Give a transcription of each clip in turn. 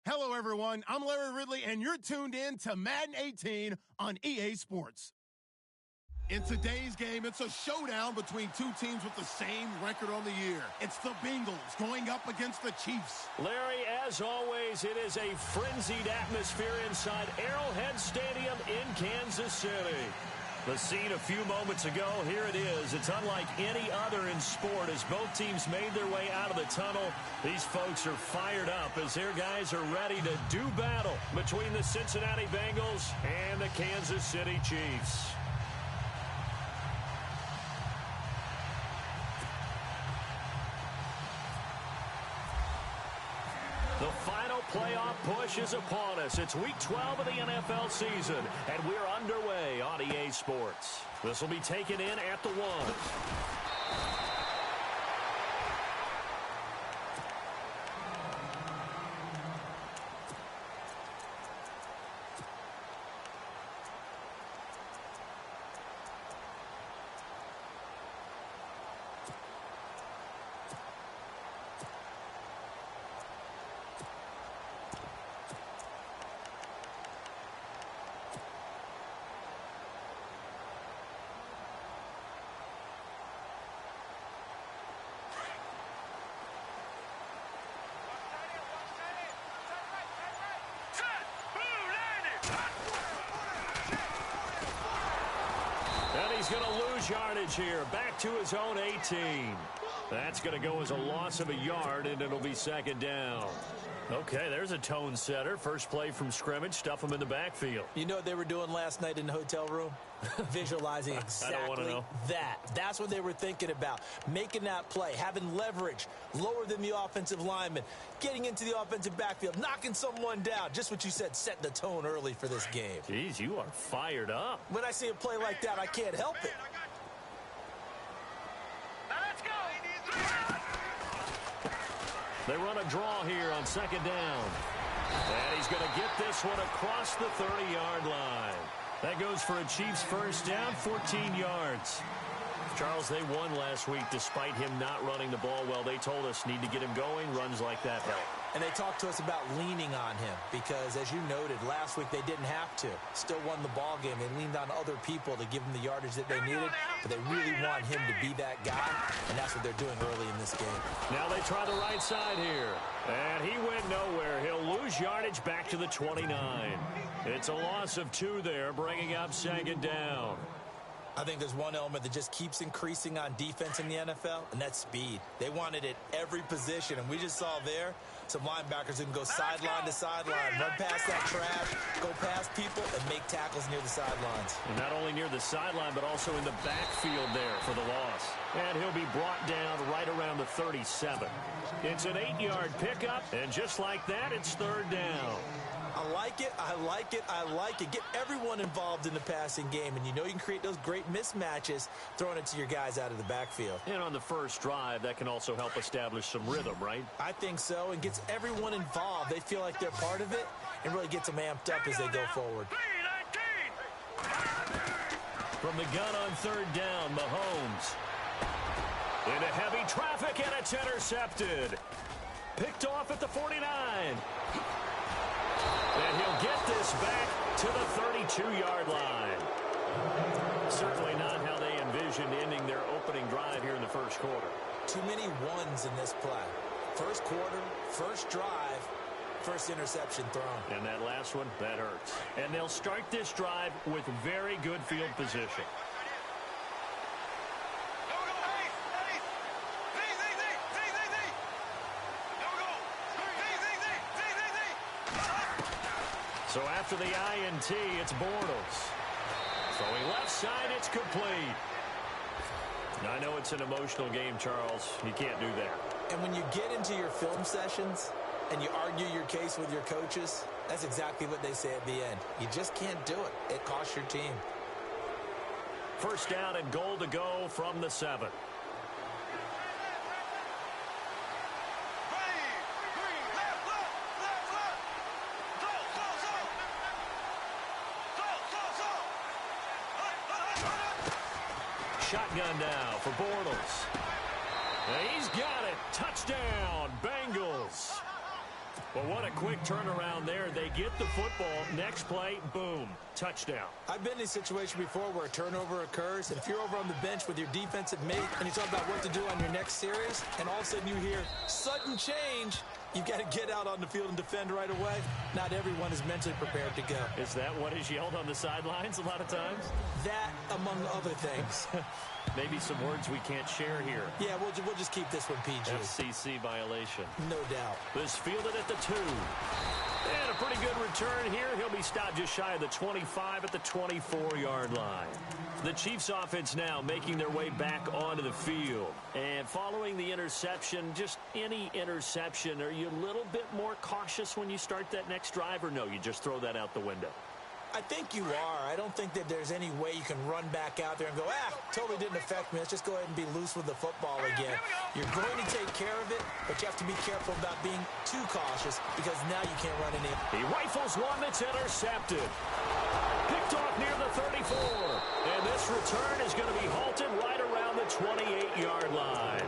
Hello, everyone. I'm Larry Ridley, and you're tuned in to Madden 18 on EA Sports. In today's game, it's a showdown between two teams with the same record on the year. It's the Bengals going up against the Chiefs. Larry, as always, it is a frenzied atmosphere inside Arrowhead Stadium in Kansas City. The scene a few moments ago, here it is. It's unlike any other in sport as both teams made their way out of the tunnel. These folks are fired up as their guys are ready to do battle between the Cincinnati Bengals and the Kansas City Chiefs. The final playoff push is upon us. It's Week 12 of the NFL season, and we're underway on EA Sports. This will be taken in at the 1. He's going to lose yardage here. Back to his own 18. That's going to go as a loss of a yard, and it'll be second down. Okay, there's a tone setter. First play from scrimmage. Stuff him in the backfield. You know what they were doing last night in the hotel room? Visualizing exactly that. That's what they were thinking about. Making that play, having leverage, lower than the offensive lineman, getting into the offensive backfield, knocking someone down. Just what you said, setting the tone early for this game. Jeez, you are fired up. When I see a play like that, I can't help it. Now let's go. They run a draw here on second down. And he's going to get this one across the 30-yard line. That goes for a Chiefs first down, 14 yards. Charles, they won last week despite him not running the ball well. They told us need to get him going. Runs like that help. And they talked to us about leaning on him because, as you noted, last week they didn't have to. Still won the ball game. They leaned on other people to give them the yardage that they needed, but they really want him to be that guy, and that's what they're doing early in this game. Now they try the right side here, and he went nowhere. He'll lose yardage back to the 29. It's a loss of 2 there, bringing up second down. I think there's one element that just keeps increasing on defense in the NFL, and that's speed. They want it at every position, and we just saw there some linebackers who can go sideline to sideline, run past that trash, go past people, and make tackles near the sidelines. And not only near the sideline, but also in the backfield there for the loss. And he'll be brought down right around the 37. It's an 8-yard pickup, and just like that, it's third down. I like it, I like it, I like it. Get everyone involved in the passing game, and you know you can create those great mismatches throwing it to your guys out of the backfield. And on the first drive, that can also help establish some rhythm, right? I think so, and gets everyone involved. They feel like they're part of it, and really gets them amped up as they go forward. From the gun on third down, Mahomes. Into heavy traffic, and it's intercepted. Picked off at the 49. And he'll get this back to the 32-yard line. Certainly not how they envisioned ending their opening drive here in the first quarter. Too many ones in this play. First quarter, first drive, first interception thrown. And that last one, that hurts. And they'll start this drive with very good field position. So after the INT, it's Bortles. Throwing left side, it's complete. I know it's an emotional game, Charles. You can't do that. And when you get into your film sessions and you argue your case with your coaches, that's exactly what they say at the end. You just can't do it. It costs your team. First down and goal to go from the 7. Shotgun now for Bortles. And he's got it. Touchdown, Bengals. Well, what a quick turnaround there. They get the football. Next play, boom, touchdown. I've been in a situation before where a turnover occurs, and if you're over on the bench with your defensive mate and you talk about what to do on your next series, and all of a sudden you hear sudden change, you've got to get out on the field and defend right away. Not everyone is mentally prepared to go. Is that what is yelled on the sidelines a lot of times? That, among other things. Maybe some words we can't share here. Yeah, we'll just keep this one PG. FCC violation. No doubt. This fielded at the 2. And a pretty good return here. He'll be stopped just shy of the 25 at the 24-yard line. The Chiefs offense now making their way back onto the field. And following the interception, just any interception, are you a little bit more cautious when you start that next drive, or no, you just throw that out the window? I think you are. I don't think that there's any way you can run back out there and go, totally didn't affect me. Let's just go ahead and be loose with the football again. You're going to take care of it, but you have to be careful about being too cautious because now you can't run any. He rifles one that's intercepted. Picked off near the 34. And this return is going to be halted right around the 28-yard line.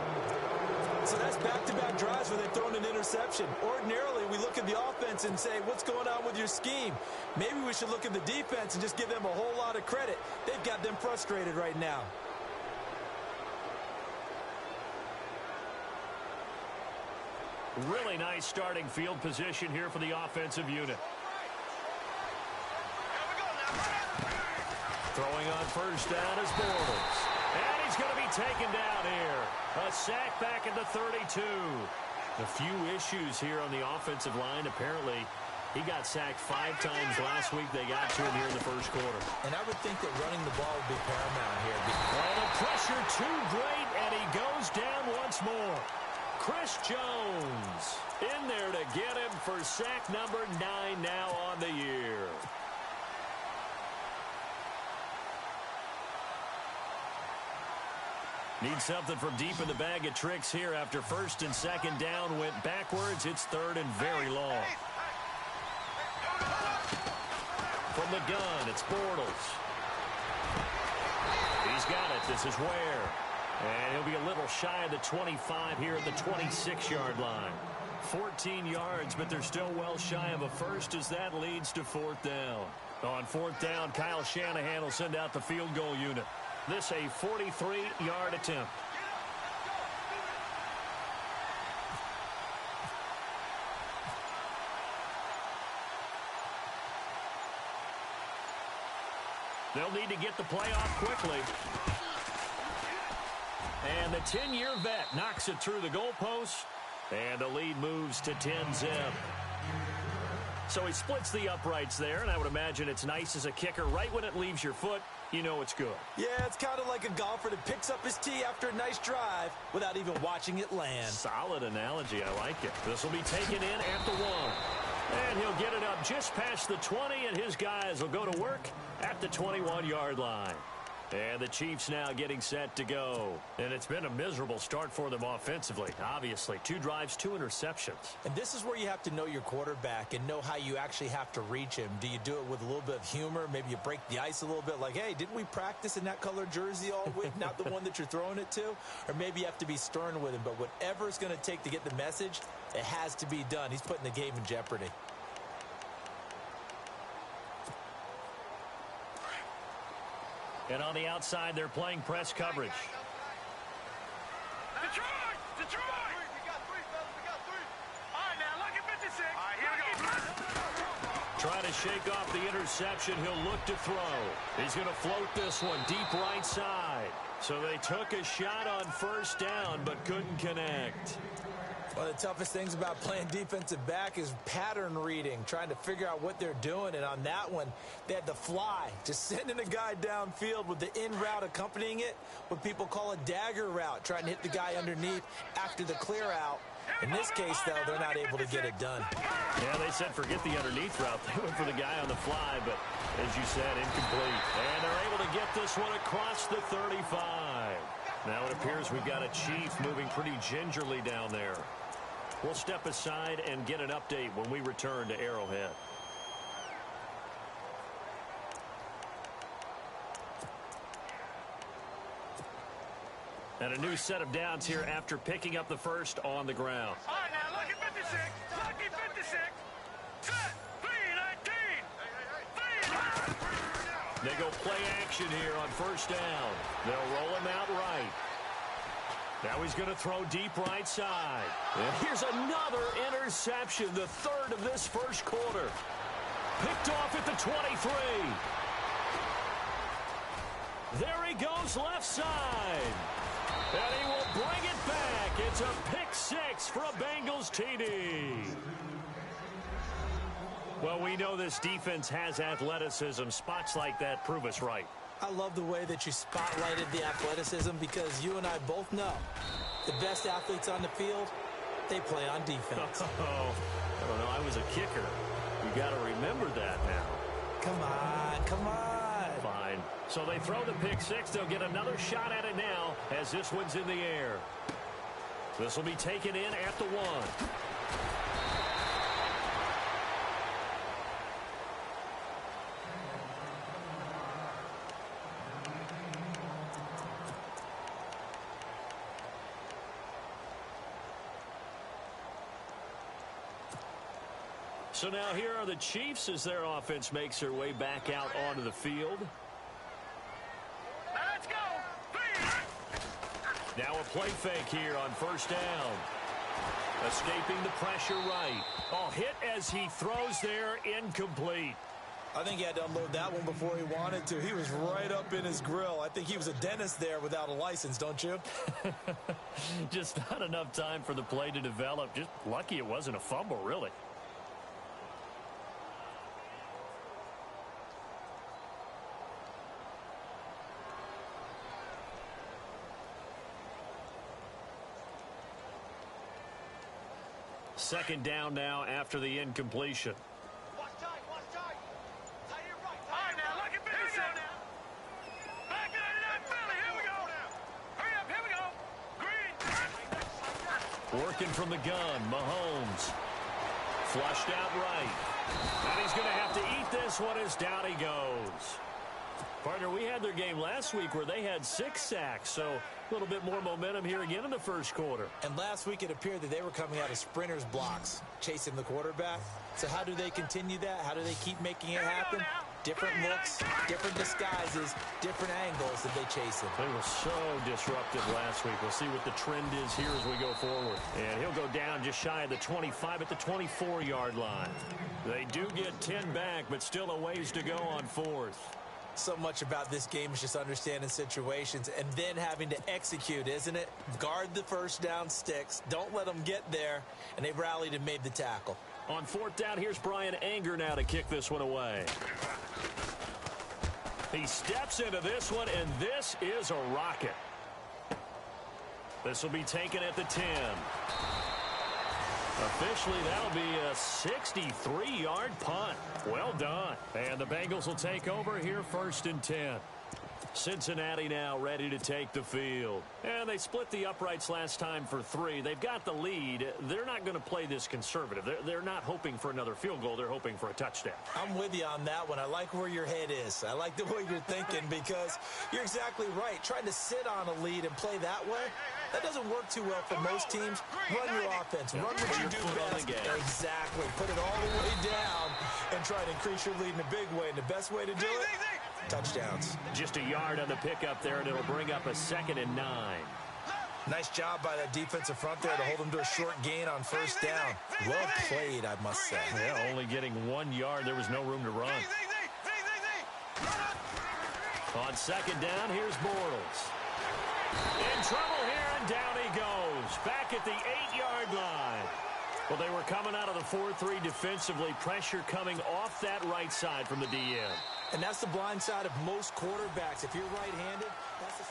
So that's back-to-back drives where they've thrown an interception. Ordinarily, we look at the offense and say, what's going on with your scheme? Maybe we should look at the defense and just give them a whole lot of credit. They've got them frustrated right now. Really nice starting field position here for the offensive unit. Throwing on first down is Bortles. And he's going to be taken down here. A sack back at the 32. A few issues here on the offensive line. Apparently, he got sacked 5 times last week. They got to him here in the first quarter. And I would think that running the ball would be paramount here. Well, the pressure too great, and he goes down once more. Chris Jones in there to get him for sack number 9 now on the year. Need something from deep in the bag of tricks here after first and second down went backwards. It's third and very long. From the gun, it's Bortles. He's got it. This is Ware. And he'll be a little shy of the 25 here at the 26-yard line. 14 yards, but they're still well shy of a first as that leads to 4th down. On 4th down, Kyle Shanahan will send out the field goal unit. This a 43-yard attempt. They'll need to get the play off quickly. And the 10-year vet knocks it through the goalpost. And the lead moves to 10-zip. So he splits the uprights there, and I would imagine it's nice as a kicker. Right when it leaves your foot, you know it's good. Yeah, it's kind of like a golfer that picks up his tee after a nice drive without even watching it land. Solid analogy. I like it. This will be taken in at the 1. And he'll get it up just past the 20, and his guys will go to work at the 21-yard line. And the Chiefs now getting set to go. And it's been a miserable start for them offensively. Obviously, 2 drives, 2 interceptions. And this is where you have to know your quarterback and know how you actually have to reach him. Do you do it with a little bit of humor? Maybe you break the ice a little bit like, hey, didn't we practice in that color jersey all week? Not the one that you're throwing it to? Or maybe you have to be stern with him. But whatever it's going to take to get the message, it has to be done. He's putting the game in jeopardy. And on the outside, they're playing press coverage. Detroit! Detroit! We got 3, fellas. We got 3. All right, now, look at 56. All right, here we go. Trying to shake off the interception. He'll look to throw. He's going to float this one deep right side. So they took a shot on first down, but couldn't connect. One of the toughest things about playing defensive back is pattern reading, trying to figure out what they're doing. And on that one, they had to fly, just sending a guy downfield with the in route accompanying it, what people call a dagger route, trying to hit the guy underneath after the clear out. In this case, though, they're not able to get it done. Yeah, they said forget the underneath route. They went for the guy on the fly, but as you said, incomplete. And they're able to get this one across the 35. Now it appears we've got a Chief moving pretty gingerly down there. We'll step aside and get an update when we return to Arrowhead. And a new set of downs here after picking up the first on the ground. All right, now, lucky 56. Lucky 56. Set. 3-19. They go play action here on first down. They'll roll him out right. Now he's going to throw deep right side. And here's another interception, the third of this first quarter. Picked off at the 23. There he goes left side. And he will bring it back. It's a pick six for a Bengals TD. Well, we know this defense has athleticism. Spots like that prove us right. I love the way that you spotlighted the athleticism because you and I both know the best athletes on the field, they play on defense. Oh, I don't know. I was a kicker. You got to remember that now. Come on, come on. Fine. So they throw the pick six. They'll get another shot at it now as this one's in the air. This will be taken in at the 1. So now here are the Chiefs as their offense makes their way back out onto the field. Let's go. Now a play fake here on first down. Escaping the pressure right. Oh, hit as he throws there, incomplete. I think he had to unload that one before he wanted to. He was right up in his grill. I think he was a dentist there without a license, don't you? Just not enough time for the play to develop. Just lucky it wasn't a fumble, really. Second down now after the incompletion. Watch tight, watch tight. Tight here right. All right, now, lucky 56. Back it up, Philly. Here we go. Hurry up, here we go. Green. Working from the gun, Mahomes. Flushed out right. And he's going to have to eat this one as down he goes. Partner, we had their game last week where they had 6 sacks, so a little bit more momentum here again in the first quarter. And last week it appeared that they were coming out of sprinters blocks, chasing the quarterback. So how do they continue that? How do they keep making it happen? Different looks, different disguises, different angles that they chase him. They were so disruptive last week. We'll see what the trend is here as we go forward. And he'll go down just shy of the 25 at the 24-yard line. They do get 10 back, but still a ways to go on 4th. So much about this game is just understanding situations and then having to execute, isn't it? Guard the first down sticks. Don't let them get there. And they rallied and made the tackle. On 4th down, here's Brian Anger now to kick this one away. He steps into this one, and this is a rocket. This will be taken at the 10. Officially, that'll be a 63-yard punt. Well done. And the Bengals will take over here 1st and 10. Cincinnati now ready to take the field. And they split the uprights last time for 3. They've got the lead. They're not going to play this conservative. They're not hoping for another field goal. They're hoping for a touchdown. I'm with you on that one. I like where your head is. I like the way you're thinking because you're exactly right. Trying to sit on a lead and play that way, that doesn't work too well for most teams. Run your offense. Run what you do best. Exactly. Put it all the way down and try to increase your lead in a big way. And the best way to do it, touchdowns. Just a yard on the pickup there, and it'll bring up a 2nd and 9. Nice job by that defensive front there to hold them to a short gain on 1st down. Well played, I must say. Yeah, only getting 1 yard. There was no room to run. On 2nd down, here's Bortles. In trouble here, and down he goes. Back at the 8-yard line. Well, they were coming out of the 4-3 defensively. Pressure coming off that right side from the DN. And that's the blind side of most quarterbacks. If you're right-handed, that's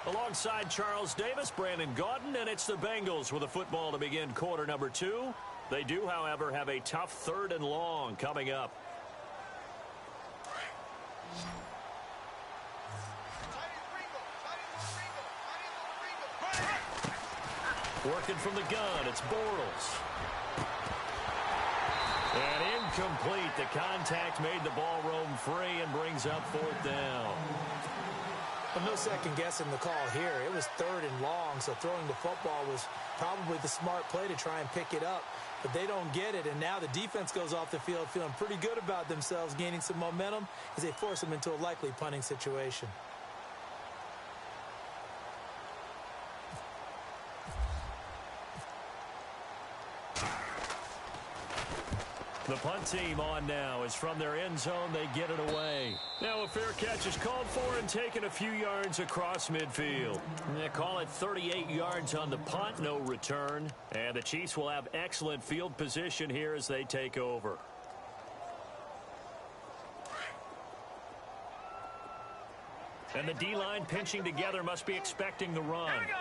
Alongside Charles Davis, Brandon Gaudin, and it's the Bengals with a football to begin quarter number 2. They do, however, have a tough 3rd and long coming up. Working from the gun, it's Bortles. And incomplete. The contact made the ball roam free and brings up 4th down. Well, no second guessing the call here. It was 3rd and long, so throwing the football was probably the smart play to try and pick it up. But they don't get it, and now the defense goes off the field feeling pretty good about themselves, gaining some momentum as they force them into a likely punting situation. The punt team on now is from their end zone. They get it away. Now a fair catch is called for and taken a few yards across midfield. They call it 38 yards on the punt, no return. And the Chiefs will have excellent field position here as they take over. And the D-line pinching together must be expecting the run. Here we go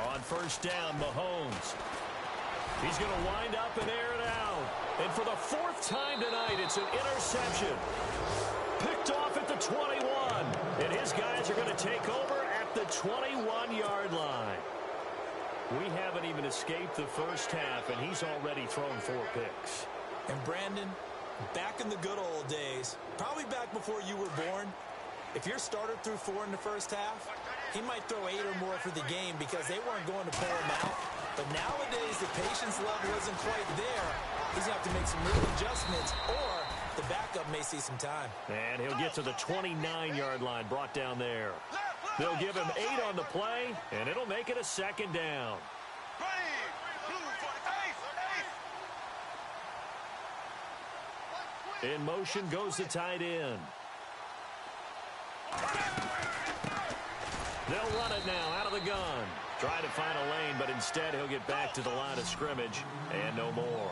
now. On first down, Mahomes. He's going to wind up and air it out. And for the 4th time tonight, it's an interception. Picked off at the 21. And his guys are going to take over at the 21-yard line. We haven't even escaped the first half, and he's already thrown 4 picks. And Brandon, back in the good old days, probably back before you were born, if your starter threw 4 in the first half, he might throw 8 or more for the game because they weren't going to pull him out. But nowadays, the patience level isn't quite there. He's going to have to make some real adjustments, or the backup may see some time. And he'll get to the 29-yard line, brought down there. They'll give him 8 on the play, and it'll make it a 2nd down. In motion goes the tight end. They'll run it now out of the gun. Trying to find a lane, but instead he'll get back to the line of scrimmage and no more.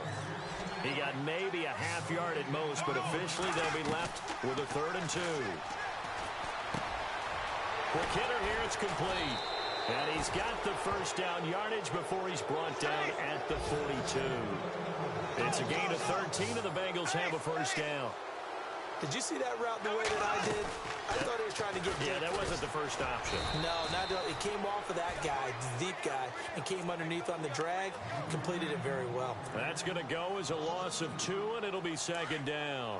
He got maybe a half yard at most, but officially they'll be left with a 3rd and 2. Quick hitter here, it's complete. And he's got the first down yardage before he's brought down at the 42. It's a gain of 13, and the Bengals have a first down. Did you see that route the way that I did? I thought he was trying to get deep. Yeah, that wasn't the first option. No, it came off of that guy, the deep guy, and came underneath on the drag. Completed it very well. That's going to go as a loss of 2, and it'll be 2nd down.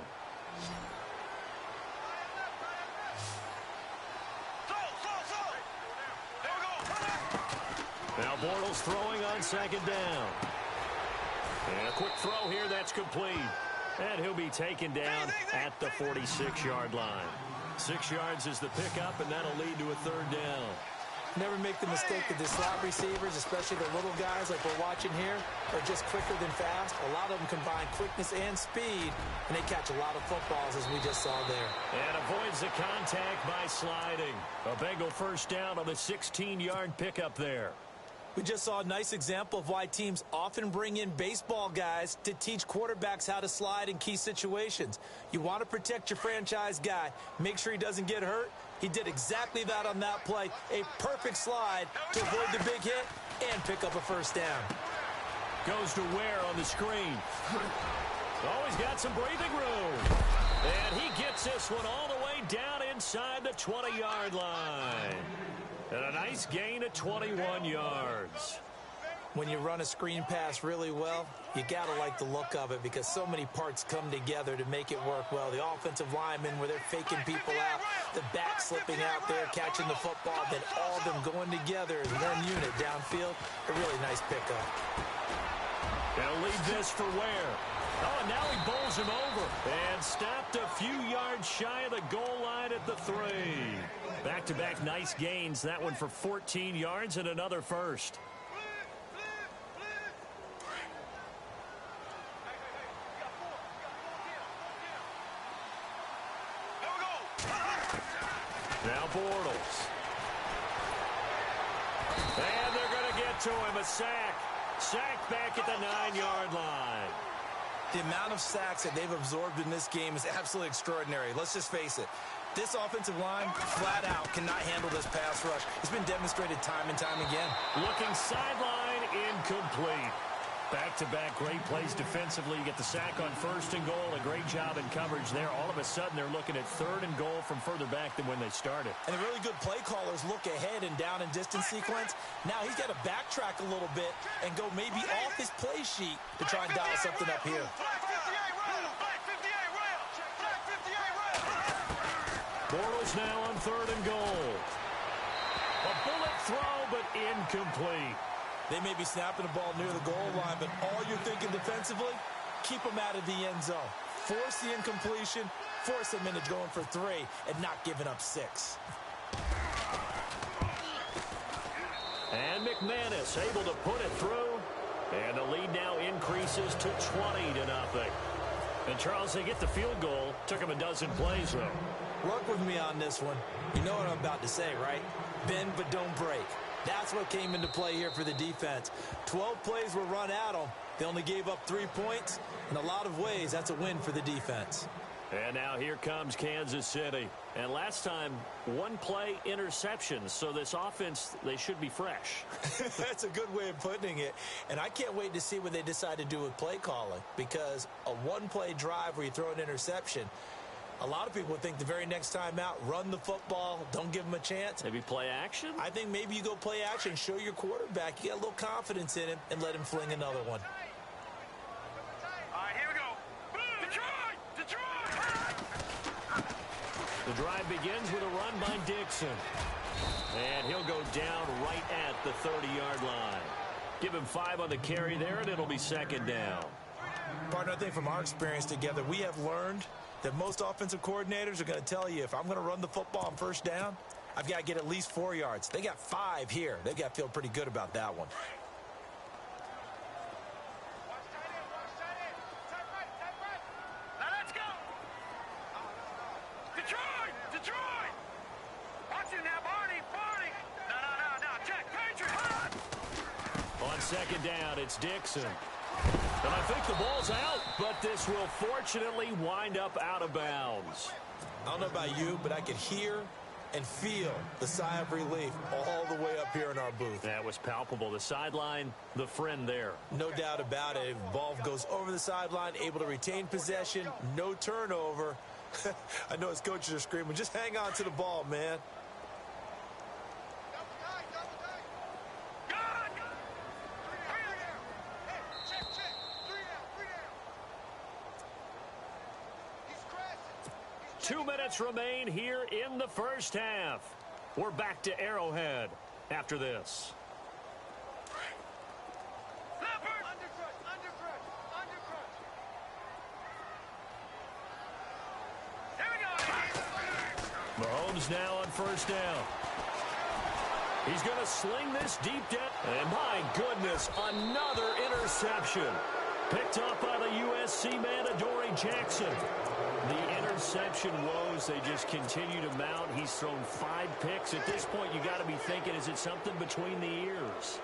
Now Bortles throwing on 2nd down. And a quick throw here, that's complete. And he'll be taken down at the 46-yard line. 6 yards is the pickup, and that'll lead to a 3rd down. Never make the mistake that the slot receivers, especially the little guys like we're watching here, are just quicker than fast. A lot of them combine quickness and speed, and they catch a lot of footballs, as we just saw there. And avoids the contact by sliding. A Bengal first down on the 16-yard pickup there. We just saw a nice example of why teams often bring in baseball guys to teach quarterbacks how to slide in key situations. You want to protect your franchise guy. Make sure he doesn't get hurt. He did exactly that on that play. A perfect slide to avoid the big hit and pick up a first down. Goes to Ware on the screen. Oh, he's got some breathing room. And he gets this one all the way down inside the 20-yard line. And a nice gain of 21 yards. When you run a screen pass really well, you got to like the look of it because so many parts come together to make it work well. The offensive linemen where they're faking people out, the back slipping out there, catching the football, then all of them going together as one unit downfield. A really nice pickup. They'll leave this for Ware. Oh, and now he bowls him over and stopped a few yards shy of the goal line at the 3. Back-to-back nice gains. That one for 14 yards and another first. Now Bortles. And they're going to get to him. A sack. Sack back at the 9-yard line. The amount of sacks that they've absorbed in this game is absolutely extraordinary. Let's just face it. This offensive line, flat out, cannot handle this pass rush. It's been demonstrated time and time again. Looking sideline, incomplete. Back-to-back great plays defensively. You get the sack on 1st and goal. A great job in coverage there. All of a sudden, they're looking at 3rd and goal from further back than when they started. And the really good play callers look ahead and down and distance sequence. Now he's got to backtrack a little bit and go maybe off his play sheet to try and dial something up here. Bortles now on 3rd and goal. A bullet throw, but incomplete. They may be snapping the ball near the goal line, but all you're thinking defensively, keep them out of the end zone. Force the incompletion, force them into going for 3, and not giving up 6. And McManus able to put it through. And the lead now increases to 20-0. And, Charles, they get the field goal. Took them a dozen plays, though. Work with me on this one. You know what I'm about to say, right? Bend but don't break. That's what came into play here for the defense. 12 plays were run at them. They only gave up 3 points. In a lot of ways, that's a win for the defense. And now here comes Kansas City. And last time, 1 play interceptions. So this offense, they should be fresh. That's a good way of putting it. And I can't wait to see what they decide to do with play calling. Because a 1-play drive where you throw an interception, a lot of people think the very next time out, run the football, don't give them a chance. Maybe play action? I think maybe you go play action, show your quarterback you got a little confidence in him, and let him fling another one. All right, here we go. Detroit! Detroit! The drive begins with a run by Dixon. And he'll go down right at the 30-yard line. Give him 5 on the carry there, and it'll be 2nd down. Partner, I think from our experience together, we have learned that most offensive coordinators are going to tell you, if I'm going to run the football on 1st down, I've got to get at least 4 yards. They got 5 here. They've got to feel pretty good about that one. Now let's go! Detroit! Detroit! Watch him now, Barney! Barney! No, check! Patriot! On 2nd down, it's Dixon. And I think the ball's out, but this will fortunately wind up out of bounds. I don't know about you, but I could hear and feel the sigh of relief all the way up here in our booth. That was palpable. The sideline, the friend there. No doubt about it. The ball goes over the sideline, able to retain possession, no turnover. I know his coaches are screaming, just hang on to the ball, man. Two minutes remain here in the 1st half. We're back to Arrowhead after this. Mahomes now on 1st down. He's going to sling this deep down. And my goodness, another interception. Picked up by the USC man, Adoree Jackson. The interception woes, they just continue to mount. He's thrown 5 picks. At this point, you got to be thinking, is it something between the ears?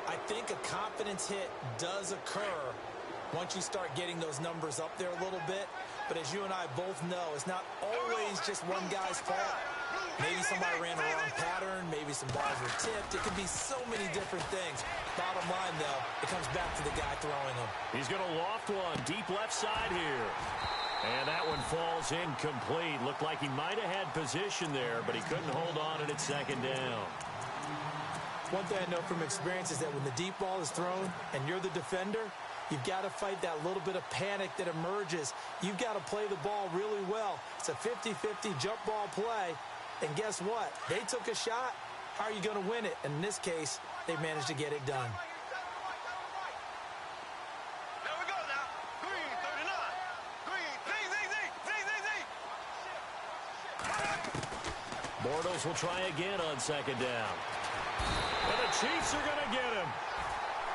I think a confidence hit does occur once you start getting those numbers up there a little bit. But as you and I both know, it's not always just one guy's fault. Maybe somebody ran the wrong pattern. Maybe some balls were tipped. It could be so many different things. Bottom line, though, it comes back to the guy throwing them. He's going to loft one deep left side here. And that one falls incomplete. Looked like he might have had position there, but he couldn't hold on and it's 2nd down. One thing I know from experience is that when the deep ball is thrown and you're the defender, you've got to fight that little bit of panic that emerges. You've got to play the ball really well. It's a 50-50 jump ball play. And guess what? They took a shot. How are you going to win it? And in this case, they managed to get it done. There we go now. Green, 39. Green, Z. Bortles will try again on 2nd down. And the Chiefs are going to get him.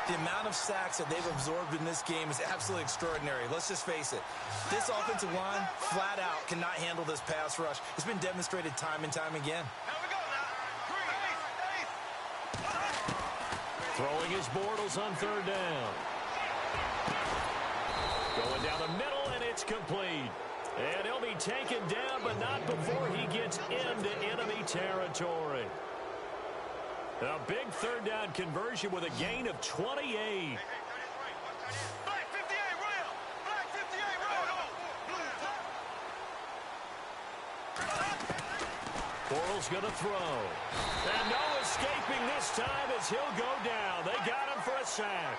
The amount of sacks that they've absorbed in this game is absolutely extraordinary. Let's just face it. This offensive line, flat out, cannot handle this pass rush. It's been demonstrated time and time again. There we go now. Green, Throwing his Bortles on 3rd down. Going down the middle, and it's complete. And he'll be taken down, but not before he gets into enemy territory. A big 3rd down conversion with a gain of 28. Black 58, rail. Black 58, rail. Bortles going to throw. And no escaping this time as he'll go down. They got him for a sack.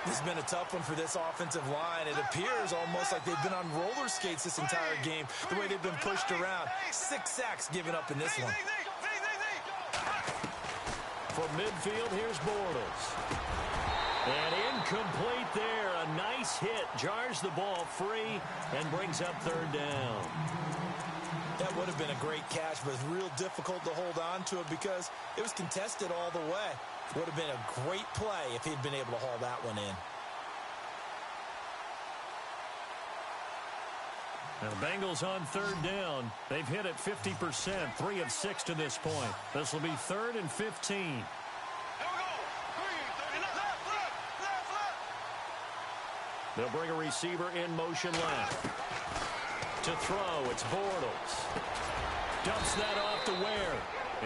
This has been a tough one for this offensive line. It appears almost like they've been on roller skates this entire game, the way they've been pushed around. 6 sacks given up in this one. From midfield, here's Bortles. And incomplete there. A nice hit. Jars the ball free and brings up third down. That would have been a great catch, but it's real difficult to hold on to it because it was contested all the way. Would have been a great play if he'd been able to haul that one in. Now the Bengals on third down. They've hit it 50%, 3 of 6 to this point. This will be 3rd and 15. They'll bring a receiver in motion left. To throw, it's Bortles. Dumps that off to Ware.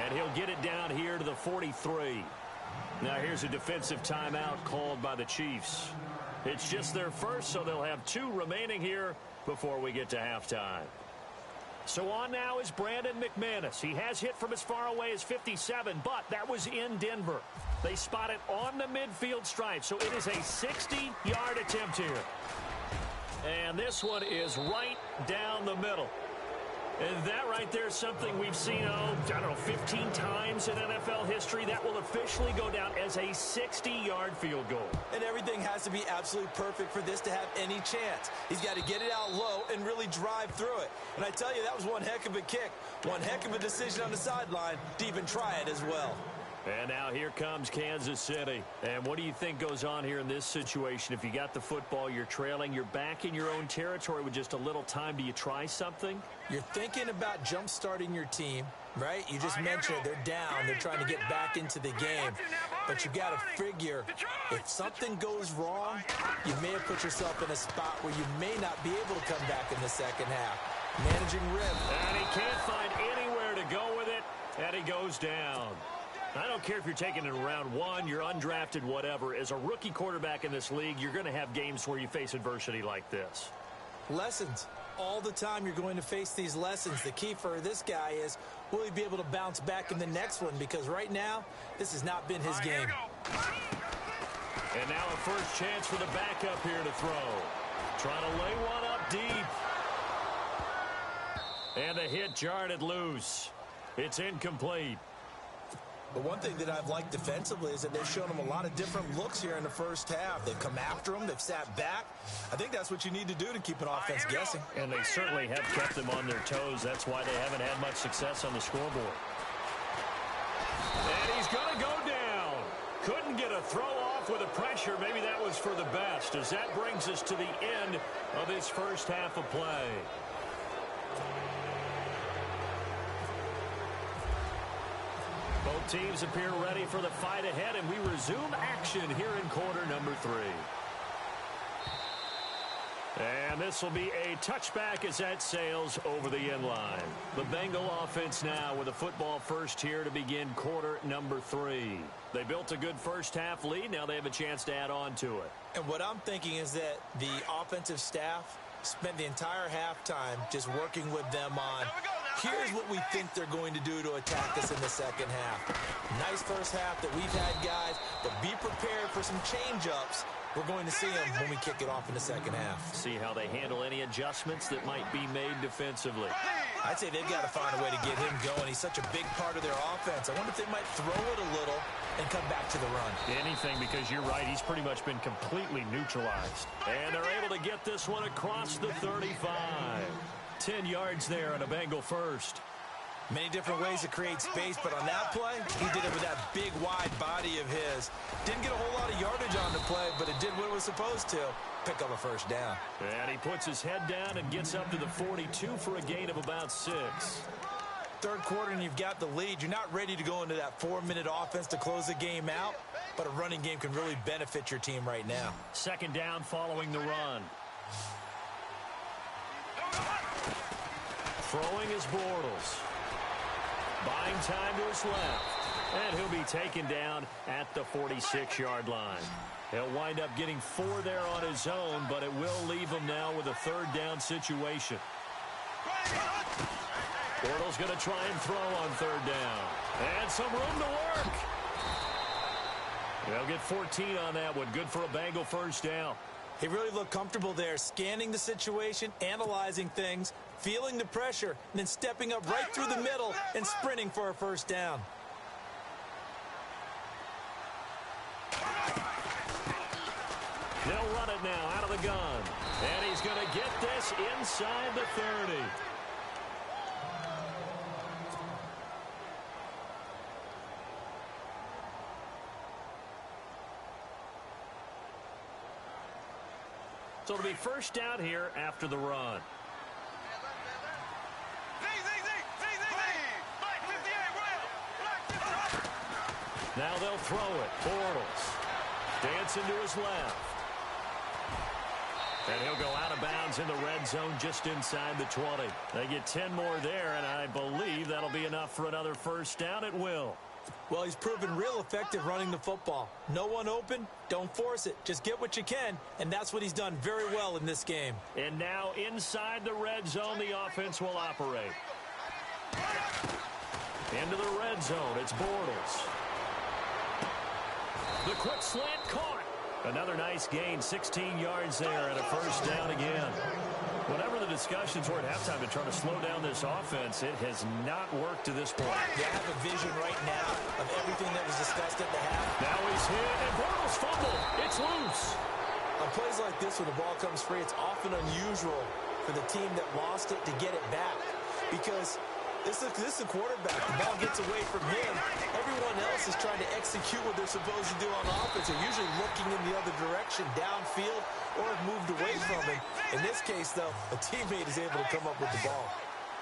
And he'll get it down here to the 43. Now here's a defensive timeout called by the Chiefs. It's just their first, so they'll have 2 remaining here before we get to halftime. So on now is Brandon McManus. He has hit from as far away as 57, but that was in Denver. They spot it on the midfield stripe, so it is a 60-yard attempt here. And this one is right down the middle. And that right there is something we've seen, 15 times in NFL history. That will officially go down as a 60-yard field goal. And everything has to be absolutely perfect for this to have any chance. He's got to get it out low and really drive through it. And I tell you, that was one heck of a kick. One heck of a decision on the sideline to even try it as well. And now here comes Kansas City. And what do you think goes on here in this situation? If you got the football, you're trailing, you're back in your own territory with just a little time. Do you try something? You're thinking about jump-starting your team, right? You just mentioned they're down. They're trying to get back into the game. But you got to figure if something goes wrong, you may have put yourself in a spot where you may not be able to come back in the second half. Managing rhythm. And he can't find anywhere to go with it, and he goes down. I don't care if you're taking it in round 1, you're undrafted, whatever. As a rookie quarterback in this league, you're going to have games where you face adversity like this. Lessons. All the time you're going to face these lessons. The key for this guy is, will he be able to bounce back in the next one? Because right now, this has not been his game. And now a first chance for the backup here to throw. Trying to lay one up deep. And the hit jarred it loose. It's incomplete. But one thing that I've liked defensively is that they've shown him a lot of different looks here in the first half. They've come after him. They've sat back. I think that's what you need to do to keep an offense guessing. And they certainly have kept them on their toes. That's why they haven't had much success on the scoreboard. And he's going to go down. Couldn't get a throw off with the pressure. Maybe that was for the best, as that brings us to the end of this first half of play. Both teams appear ready for the fight ahead, and we resume action here in quarter number 3. And this will be a touchback as that sails over the end line. The Bengal offense now with a football first here to begin quarter number 3. They built a good first half lead. Now they have a chance to add on to it. And what I'm thinking is that the offensive staff spent the entire halftime just working with them on, here's what we think they're going to do to attack us in the second half. Nice first half that we've had, guys, but be prepared for some change-ups. We're going to see them when we kick it off in the second half. See how they handle any adjustments that might be made defensively. I'd say they've got to find a way to get him going. He's such a big part of their offense. I wonder if they might throw it a little and come back to the run. Anything, because you're right, he's pretty much been completely neutralized. And they're able to get this one across the 35. 10 yards there on a Bengal first. Many different ways to create space, but on that play, he did it with that big, wide body of his. Didn't get a whole lot of yardage on the play, but it did what it was supposed to. Pick up a first down. And he puts his head down and gets up to the 42 for a gain of about 6. Third quarter, and you've got the lead. You're not ready to go into that 4-minute offense to close the game out, but a running game can really benefit your team right now. Second down following the run. Throwing is Bortles. Buying time to his left. And he'll be taken down at the 46-yard line. He'll wind up getting 4 there on his own, but it will leave him now with a third down situation. Bortles going to try and throw on third down. And some room to work. They'll get 14 on that one. Good for a Bengal first down. He really looked comfortable there, scanning the situation, analyzing things, feeling the pressure, and then stepping up right through the middle and sprinting for a first down. They'll run it now out of the gun. And he's going to get this inside the 30. So it'll be first down here after the run. Now they'll throw it. Bortles dancing to his left. And he'll go out of bounds in the red zone just inside the 20. They get 10 more there, and I believe that'll be enough for another first down at will. Well, he's proven real effective running the football. No one open, don't force it. Just get what you can, and that's what he's done very well in this game. And now inside the red zone, the offense will operate. Into the red zone, it's Bortles. The quick slant caught. Another nice gain, 16 yards there and a first down again. Whatever the discussions were at halftime to try to slow down this offense, it has not worked to this point. They have a vision right now of everything that was discussed at the half. Now he's hit, and Bortles fumble. It's loose. On plays like this, when the ball comes free, it's often unusual for the team that lost it to get it back. Because this is a quarterback. The ball gets away from him. Everyone else is trying to execute what they're supposed to do on offense. They're usually looking in the other direction, downfield, or have moved away from him. In this case, though, a teammate is able to come up with the ball.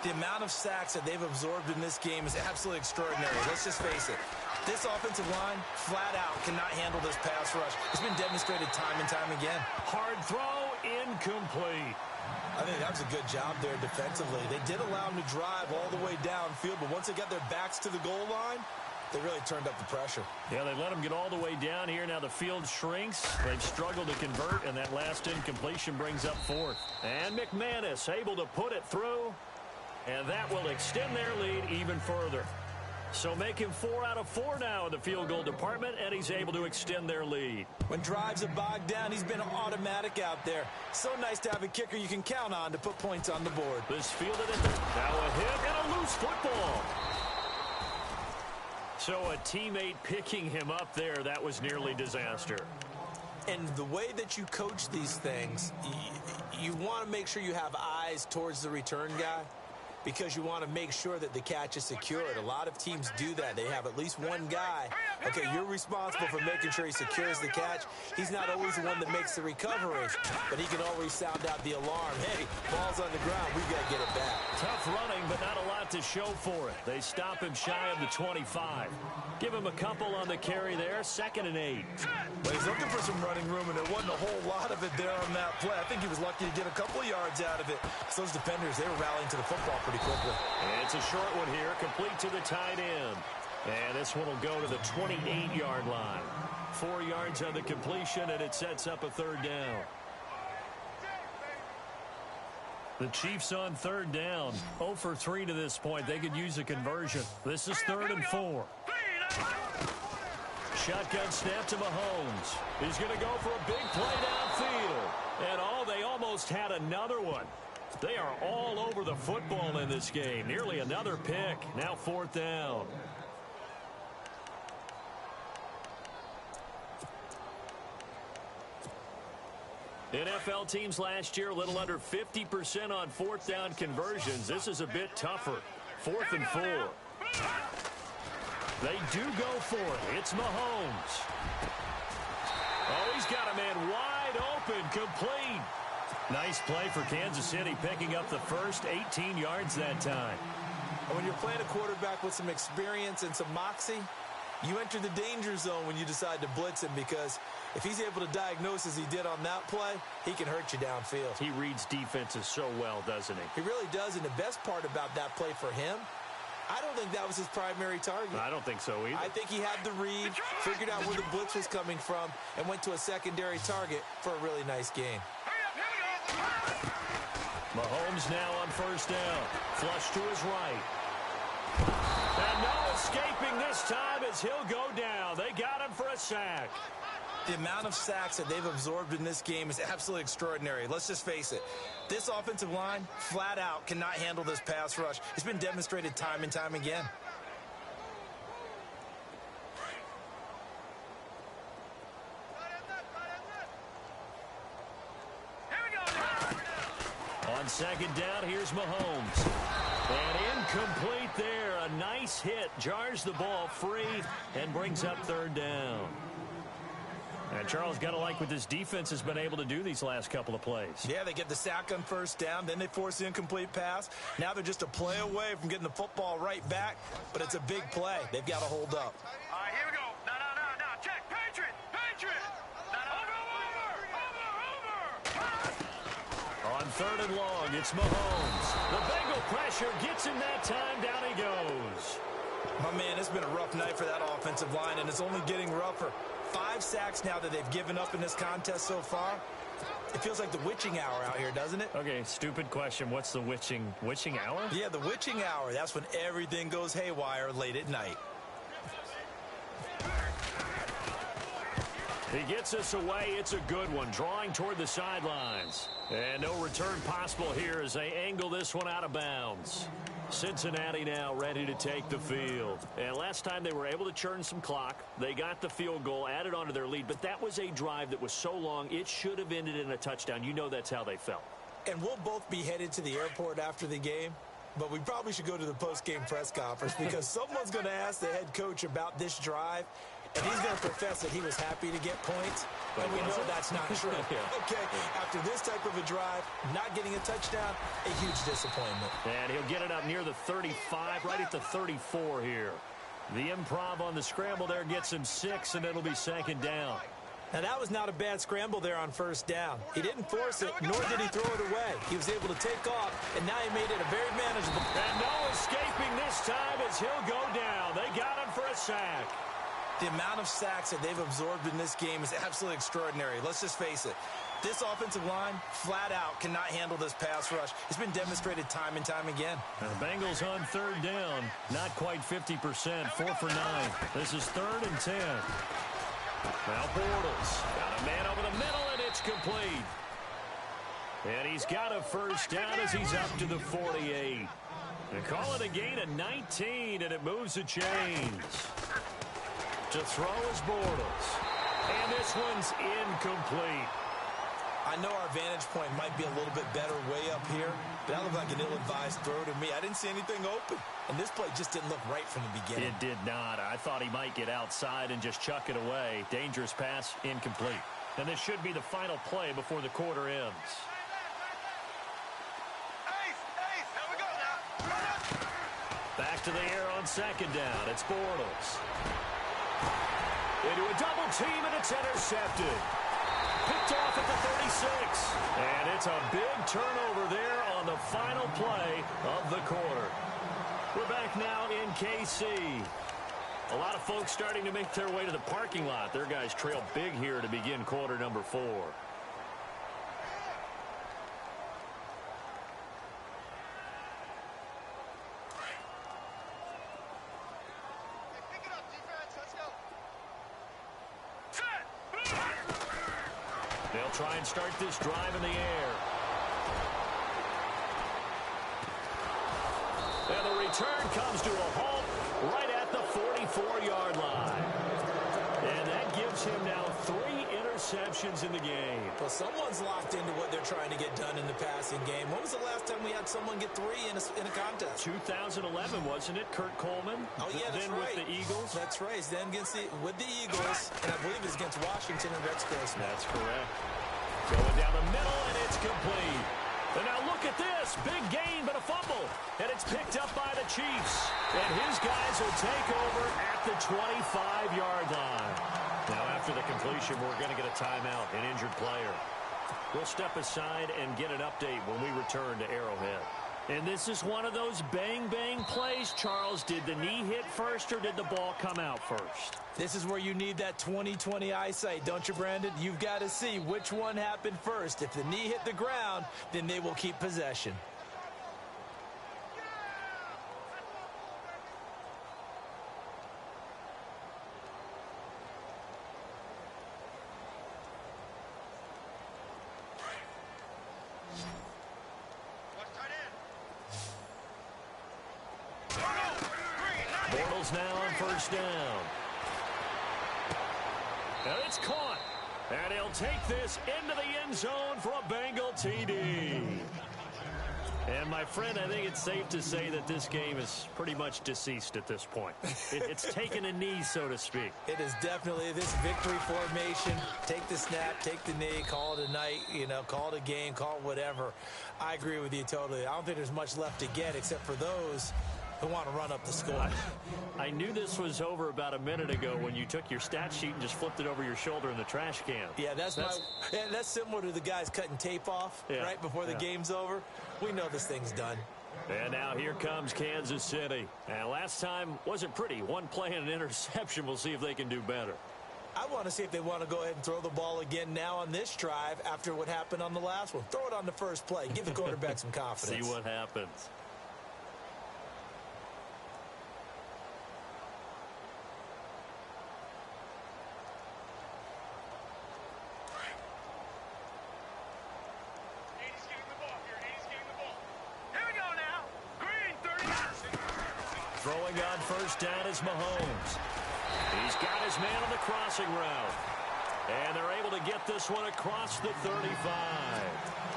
The amount of sacks that they've absorbed in this game is absolutely extraordinary. Let's just face it. This offensive line, flat out, cannot handle this pass rush. It's been demonstrated time and time again. Hard throw, incomplete. I think that was a good job there defensively. They did allow them to drive all the way downfield, but once they got their backs to the goal line, they really turned up the pressure. Yeah, they let them get all the way down here. Now the field shrinks. They've struggled to convert, and that last incompletion brings up fourth. And McManus able to put it through, and that will extend their lead even further. So make him 4 out of 4 now in the field goal department, and he's able to extend their lead. When drives are bogged down, he's been automatic out there. So nice to have a kicker you can count on to put points on the board. This fielded it. Now a hit and a loose football. So a teammate picking him up there, that was nearly disaster. And the way that you coach these things, you want to make sure you have eyes towards the return guy, because you want to make sure that the catch is secured. A lot of teams do that. They have at least one guy. Okay, you're responsible for making sure he secures the catch. He's not always the one that makes the recovery, but he can always sound out the alarm. Hey, ball's on the ground. We've got to get it back. Tough running, but not a lot to show for it. They stop him shy of the 25. Give him a couple on the carry there, 2nd and 8. But he's looking for some running room, and there wasn't a whole lot of it there on that play. I think he was lucky to get a couple of yards out of it. So those defenders, they were rallying to the football pretty quickly. And it's a short one here, complete to the tight end. And this one will go to the 28-yard line. 4 yards on the completion, and it sets up a 3rd down. The Chiefs on 3rd down. 0 for 3 to this point. They could use a conversion. This is 3rd and 4. Shotgun snap to Mahomes. He's going to go for a big play downfield. And they almost had another one. They are all over the football in this game. Nearly another pick. Now 4th down. NFL teams last year a little under 50% on 4th down conversions. This is a bit tougher. 4th and 4. They do go for it. It's Mahomes. Oh, he's got a man wide open, complete. Nice play for Kansas City, picking up the first 18 yards that time. When you're playing a quarterback with some experience and some moxie, you enter the danger zone when you decide to blitz him, because if he's able to diagnose as he did on that play, he can hurt you downfield. He reads defenses so well, doesn't he? He really does, and the best part about that play for him, I don't think that was his primary target. I don't think so either. I think he had the read, figured out where the blitz was coming from, and went to a secondary target for a really nice gain. Mahomes now on 1st down. Flush to his right. And no escaping this time as he'll go down. They got him for a sack. The amount of sacks that they've absorbed in this game is absolutely extraordinary. Let's just face it. This offensive line, flat out, cannot handle this pass rush. It's been demonstrated time and time again. On second down, here's Mahomes. And incomplete there. A nice hit. Jars the ball free and brings up third down. And Charles, got to like what this defense has been able to do these last couple of plays. Yeah, they get the sack on first down, then they force the incomplete pass. Now they're just a play away from getting the football right back, but it's a big play. They've got to hold up. All right, here we go. No. Check. Patriot. Over. On third and long, it's Mahomes. The Bengal pressure gets him that time. Down he goes. My man, it's been a rough night for that offensive line, and it's only getting rougher. 5 sacks now that they've given up in this contest so far. It feels like the witching hour out here, doesn't it? Okay, stupid question. What's the witching hour? Yeah, the witching hour. That's when everything goes haywire late at night. He gets us away. It's a good one. Drawing toward the sidelines. And no return possible here as they angle this one out of bounds. Cincinnati now ready to take the field. And last time they were able to churn some clock. They got the field goal, added onto their lead. But that was a drive that was so long, it should have ended in a touchdown. You know that's how they felt. And we'll both be headed to the airport after the game. But we probably should go to the post-game press conference because someone's going to ask the head coach about this drive. And he's going to profess that he was happy to get points. And we know that's not true. Okay, after this type of a drive, not getting a touchdown, a huge disappointment. And he'll get it up near the 35, right at the 34 here. The improv on the scramble there gets him 6, and it'll be second down. Now, that was not a bad scramble there on first down. He didn't force it, nor did he throw it away. He was able to take off, and now he made it a very manageable. And no escaping this time as he'll go down. They got him for a sack. The amount of sacks that they've absorbed in this game is absolutely extraordinary. Let's just face it. This offensive line, flat out, cannot handle this pass rush. It's been demonstrated time and time again. Now the Bengals on third down. Not quite 50%. 4 for 9. This is 3rd and 10. Now Bortles. Got a man over the middle, and it's complete. And he's got a first down as he's up to the 48. They call it a gain of 19, and it moves the chains. To throw is Bortles. And this one's incomplete. I know our vantage point might be a little bit better way up here, but that looked like an ill-advised throw to me. I didn't see anything open, and this play just didn't look right from the beginning. It did not. I thought he might get outside and just chuck it away. Dangerous pass, incomplete. And this should be the final play before the quarter ends. Here we go now. Back to the air on second down. It's Bortles. Into a double team, and it's intercepted. Picked off at the 36. And it's a big turnover there on the final play of the quarter. We're back now in KC. A lot of folks starting to make their way to the parking lot. Their guys trail big here to begin quarter number 4. They'll try and start this drive in the air. And the return comes to a halt right at the 44-yard line. And that gives him now 3 interceptions in the game. Well, someone's locked into what they're trying to get done in the passing game. When was the last time we had someone get 3 in a contest? 2011, wasn't it? Kurt Coleman? Oh, yeah, that's then right. with the Eagles? That's right. Then with the Eagles, and I believe it's against Washington and Rex Grossman. That's correct. Going down the middle, and it's complete. And now look at this. Big gain, but a fumble. And it's picked up by the Chiefs. And his guys will take over at the 25-yard line. Now, after the completion, we're going to get a timeout, an injured player. We'll step aside and get an update when we return to Arrowhead. And this is one of those bang-bang plays, Charles. Did the knee hit first or did the ball come out first? This is where you need that 20/20 eyesight, don't you, Brandon? You've got to see which one happened first. If the knee hit the ground, then they will keep possession. on first down. And it's caught. And he'll take this into the end zone for a Bengal TD. And, my friend, I think it's safe to say that this game is pretty much deceased at this point. It's taken a knee, so to speak. It is definitely this victory formation. Take the snap, take the knee, call it a night, call it a game, call it whatever. I agree with you totally. I don't think there's much left to get except for those who want to run up the score. I knew this was over about a minute ago when you took your stat sheet and just flipped it over your shoulder in the trash can. Yeah, that's similar to the guys cutting tape off right before the game's over. We know this thing's done. And now here comes Kansas City. And last time wasn't pretty. One play and an interception. We'll see if they can do better. I want to see if they want to go ahead and throw the ball again now on this drive after what happened on the last one. Throw it on the first play. Give the quarterback some confidence. See what happens. Throwing on first down is Mahomes. He's got his man on the crossing route. And they're able to get this one across the 35.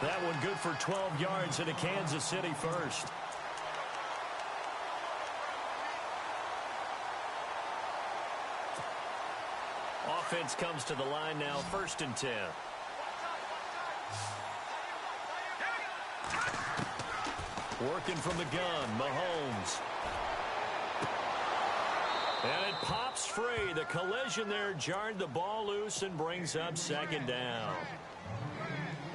That one good for 12 yards into Kansas City first. Offense comes to the line now, 1st and 10. Working from the gun, Mahomes. And it pops free. The collision there jarred the ball loose and brings up 2nd down.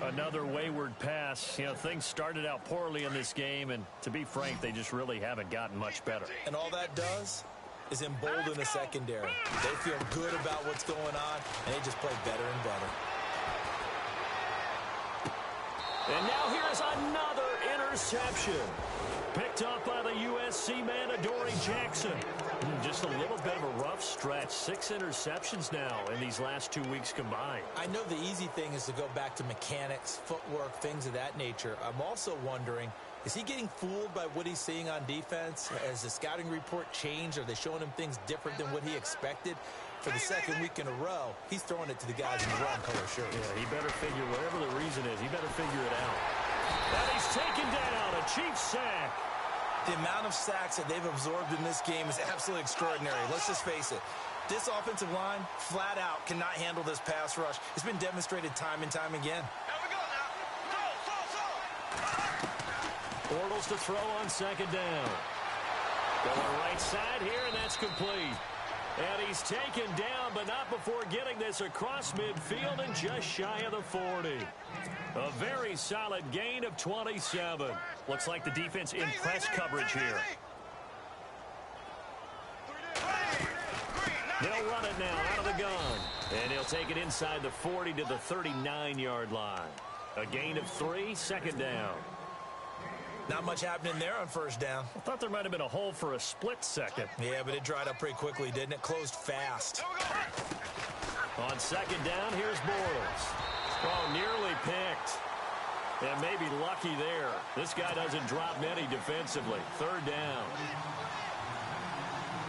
Another wayward pass. Things started out poorly in this game, and to be frank, they just really haven't gotten much better. And all that does is embolden the secondary. They feel good about what's going on, and they just play better and better. And now here's another interception. Picked up by the USC man, Adoree Jackson. Just a little bit of a rough stretch. 6 interceptions now in these last 2 weeks combined. I know the easy thing is to go back to mechanics, footwork, things of that nature. I'm also wondering, is he getting fooled by what he's seeing on defense? Has the scouting report changed? Are they showing him things different than what he expected? For the 2nd week in a row, he's throwing it to the guys in the wrong color shirts. Yeah, he better figure, whatever the reason is, he better figure it out. And he's taken down, a Chiefs sack. The amount of sacks that they've absorbed in this game is absolutely extraordinary. Let's just face it. This offensive line, flat out, cannot handle this pass rush. It's been demonstrated time and time again. Here we go now. Bortles to throw on 2nd down. Going right side here, and that's complete. And he's taken down, but not before getting this across midfield and just shy of the 40. A very solid gain of 27. Looks like the defense in press coverage here. They'll run it now out of the gun. And he'll take it inside the 40 to the 39-yard line. A gain of 3, 2nd down. Not much happening there on first down. I thought there might have been a hole for a split second. Yeah, but it dried up pretty quickly, didn't it? Closed fast. On 2nd down, here's Bortles. Oh, nearly picked. And maybe lucky there. This guy doesn't drop many defensively. 3rd down.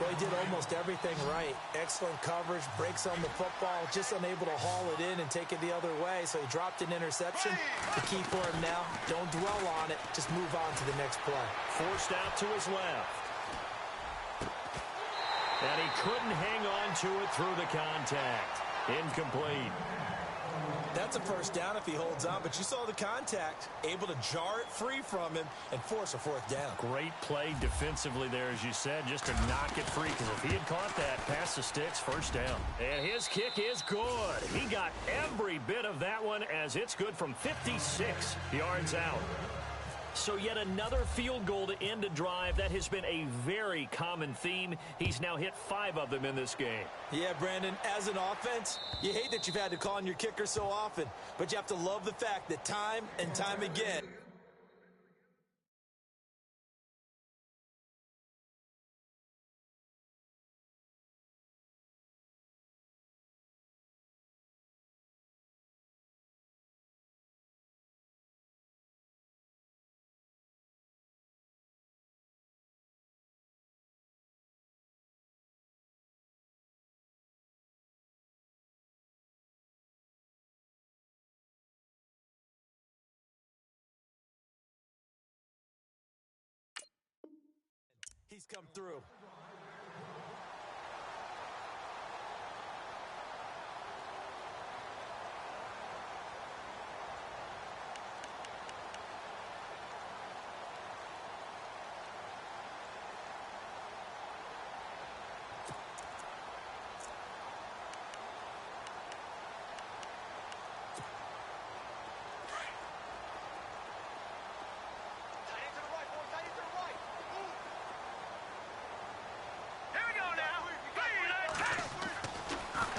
Well, he did almost everything right. Excellent coverage, breaks on the football, just unable to haul it in and take it the other way. So he dropped an interception. The key for him now, don't dwell on it. Just move on to the next play. Forced out to his left. And he couldn't hang on to it through the contact. Incomplete. That's a first down if he holds on, but you saw the contact. Able to jar it free from him and force a 4th down. Great play defensively there, as you said, just to knock it free, because if he had caught that, past the sticks, 1st down. And his kick is good. He got every bit of that one, as it's good from 56 yards out. So yet another field goal to end a drive. That has been a very common theme. He's now hit 5 of them in this game. Yeah, Brandon, as an offense, you hate that you've had to call on your kicker so often, but you have to love the fact that time and time again, Please come through.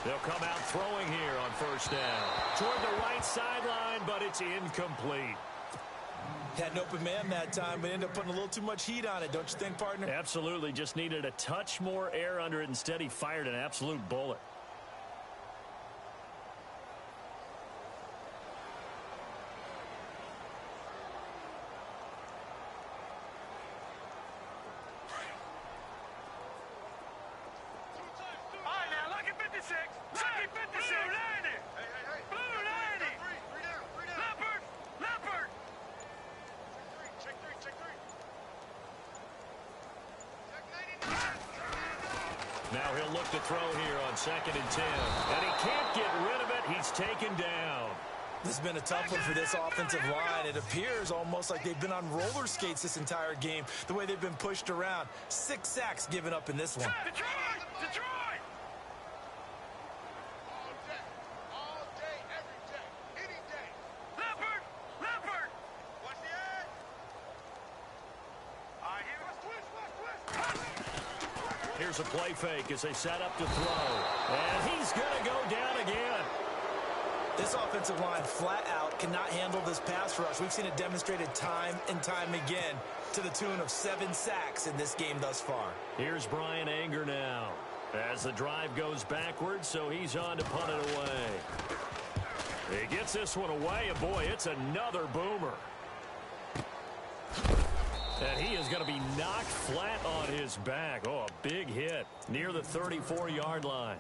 They'll come out throwing here on first down. Toward the right sideline, but it's incomplete. Had an open man that time, but ended up putting a little too much heat on it, don't you think, partner? Absolutely. Just needed a touch more air under it. Instead, he fired an absolute bullet. Now he'll look to throw here on 2nd and 10. And he can't get rid of it. He's taken down. This has been a tough one for this offensive line. It appears almost like they've been on roller skates this entire game, the way they've been pushed around. 6 sacks given up in this one. Detroit! Detroit! All day, every day, any day. Leopard! Leopard! What's the edge? Here's a play fake as they set up to throw. And he's going to go down again. This offensive line flat out cannot handle this pass rush. We've seen it demonstrated time and time again to the tune of 7 sacks in this game thus far. Here's Brian Anger now as the drive goes backwards, so he's on to punt it away. He gets this one away, and boy, it's another boomer. And he is going to be knocked flat on his back. Oh, a big hit near the 34-yard line.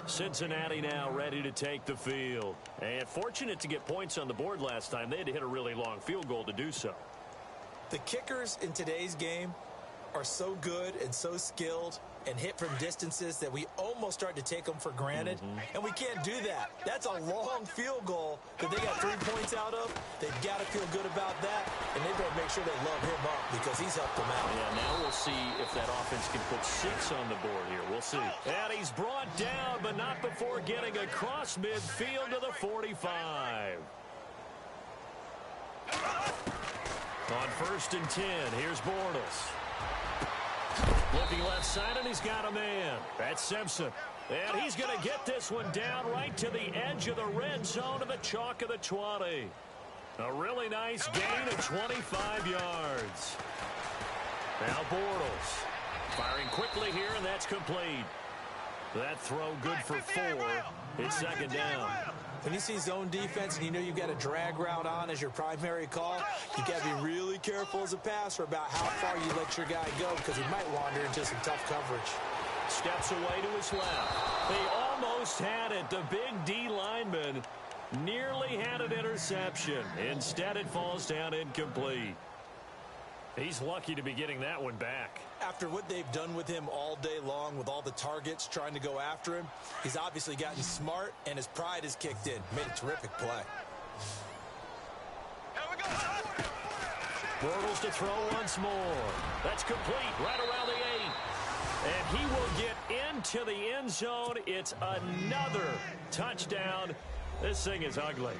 Cincinnati now ready to take the field. And fortunate to get points on the board last time. They had to hit a really long field goal to do so. The kickers in today's game are so good and so skilled and hit from distances that we almost start to take them for granted. And we can't do that. That's a long field goal that they got 3 points out of. They've got to feel good about that, and they better make sure they love him up because he's helped them out. Yeah, now we'll see if that offense can put 6 on the board here. We'll see. And he's brought down, but not before getting across midfield to the 45. On 1st and 10, here's Bortles. Looking left side, and he's got a man. That's Simpson. And he's going to get this one down right to the edge of the red zone of the chalk of the 20. A really nice gain of 25 yards. Now Bortles firing quickly here, and that's complete. That throw good for 4. It's 2nd down. When you see zone defense and you know you've got a drag route on as your primary call, you got to be really careful as a passer about how far you let your guy go because he might wander into some tough coverage. Steps away to his left. They almost had it. The big D lineman nearly had an interception. Instead, it falls down incomplete. He's lucky to be getting that one back. After what they've done with him all day long with all the targets trying to go after him, he's obviously gotten smart and his pride has kicked in. Made a terrific play. Here we go. Bortles to throw once more. That's complete right around the 8. And he will get into the end zone. It's another touchdown. This thing is ugly.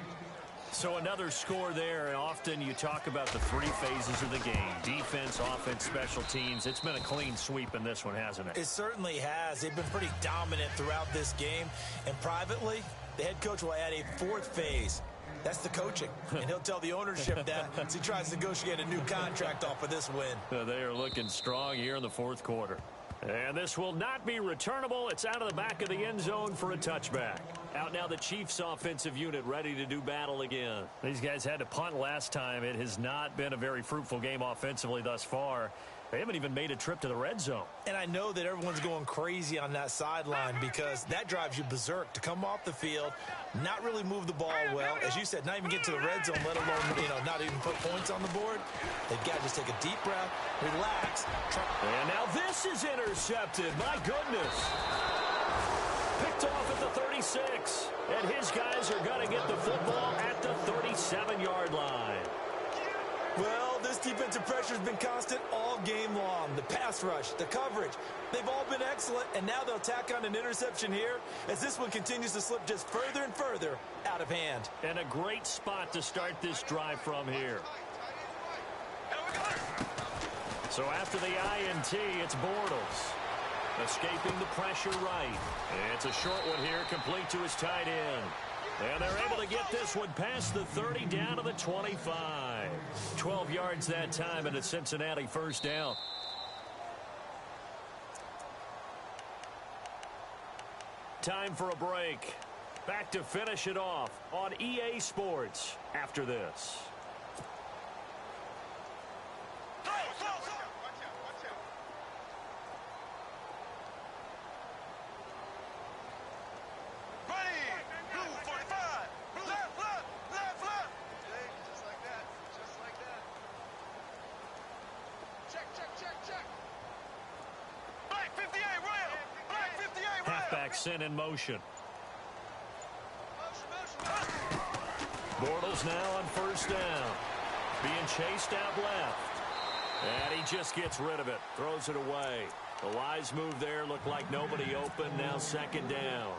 So another score there, and often you talk about the 3 phases of the game. Defense, offense, special teams. It's been a clean sweep in this one, hasn't it? It certainly has. They've been pretty dominant throughout this game. And privately, the head coach will add a 4th phase. That's the coaching. And he'll tell the ownership that as he tries to negotiate a new contract off of this win. They are looking strong here in the 4th quarter. And this will not be returnable. It's out of the back of the end zone for a touchback. Out now the Chiefs offensive unit ready to do battle again. These guys had to punt last time. It has not been a very fruitful game offensively thus far. They haven't even made a trip to the red zone. And I know that everyone's going crazy on that sideline because that drives you berserk to come off the field, not really move the ball well. As you said, not even get to the red zone, let alone, not even put points on the board. They've got to just take a deep breath, relax. And now this is intercepted. My goodness. Picked off at the 36. And his guys are going to get the football at the 37-yard line. Well, this defensive pressure has been constant all game long. The pass rush, the coverage, they've all been excellent, and now they'll tack on an interception here as this one continues to slip just further and further out of hand. And a great spot to start this drive from here. So after the INT, it's Bortles. Escaping the pressure right. It's a short one here, complete to his tight end. And they're able to get this one past the 30 down to the 25. 12 yards that time and a Cincinnati first down. Time for a break. Back to finish it off on EA Sports after this. Sent in motion. Bortles now on first down. Being chased out left. And he just gets rid of it. Throws it away. The wise move there. Looked like nobody open. Now second down.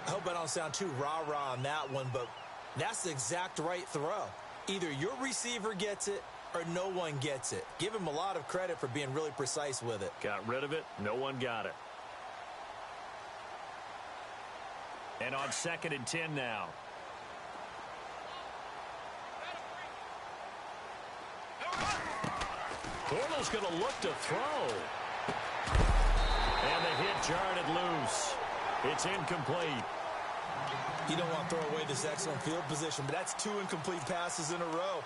I hope I don't sound too rah-rah on that one, but that's the exact right throw. Either your receiver gets it or no one gets it. Give him a lot of credit for being really precise with it. Got rid of it. No one got it. And on 2nd and 10 now. Bortles going to look to throw. And the hit jarred it loose. It's incomplete. You don't want to throw away this excellent field position, but that's 2 incomplete passes in a row.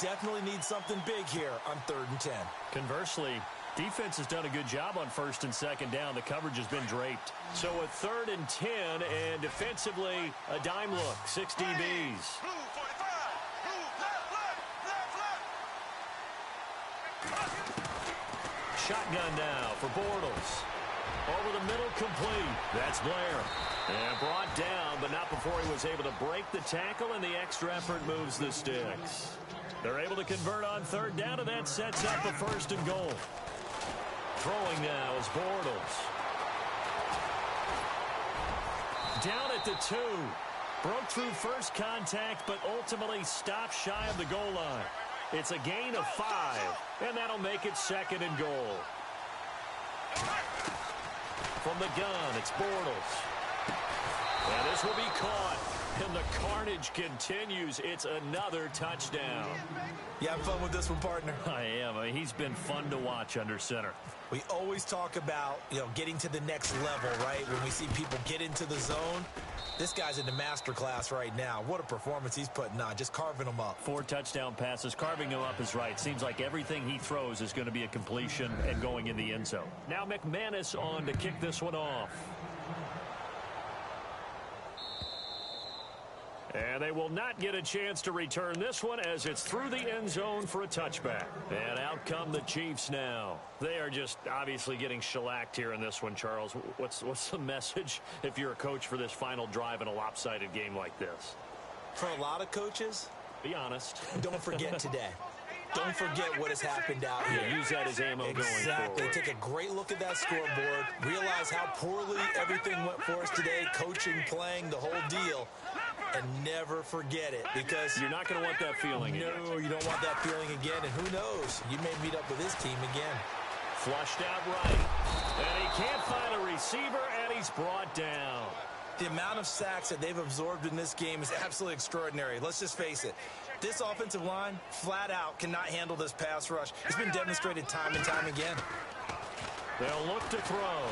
Definitely need something big here on 3rd and 10. Conversely, defense has done a good job on 1st and 2nd down. The coverage has been draped. So a 3rd and 10, and defensively, a dime look. 6 DBs. Shotgun now for Bortles. Over the middle, complete. That's Blair. And brought down, but not before he was able to break the tackle, and the extra effort moves the sticks. They're able to convert on 3rd down, and that sets up a 1st and goal. Throwing now is Bortles. Down at the 2. Broke through first contact, but ultimately stopped shy of the goal line. It's a gain of 5, and that'll make it 2nd and goal. From the gun, it's Bortles. And this will be caught. And the carnage continues. It's another touchdown. You having fun with this one, partner? I am. I mean, he's been fun to watch under center. We always talk about, getting to the next level, right? When we see people get into the zone. This guy's in the master class right now. What a performance he's putting on, just carving them up. 4 touchdown passes. Carving him up is right. Seems like everything he throws is going to be a completion and going in the end zone. Now McManus on to kick this one off. And they will not get a chance to return this one as it's through the end zone for a touchback. And out come the Chiefs now. They are just obviously getting shellacked here in this one, Charles. What's the message if you're a coach for this final drive in a lopsided game like this? For a lot of coaches, be honest. Don't forget today. Don't forget what has happened out here. Yeah, use that as ammo going forward. Exactly. Take a great look at that scoreboard. Realize how poorly everything went for us today. Coaching, playing, the whole deal. And never forget it, because you're not going to want that feeling again. No, you don't want that feeling again. And who knows? You may meet up with this team again. Flushed out right. And he can't find a receiver, and he's brought down. The amount of sacks that they've absorbed in this game is absolutely extraordinary. Let's just face it. This offensive line, flat out, cannot handle this pass rush. It's been demonstrated time and time again. They'll look to throw.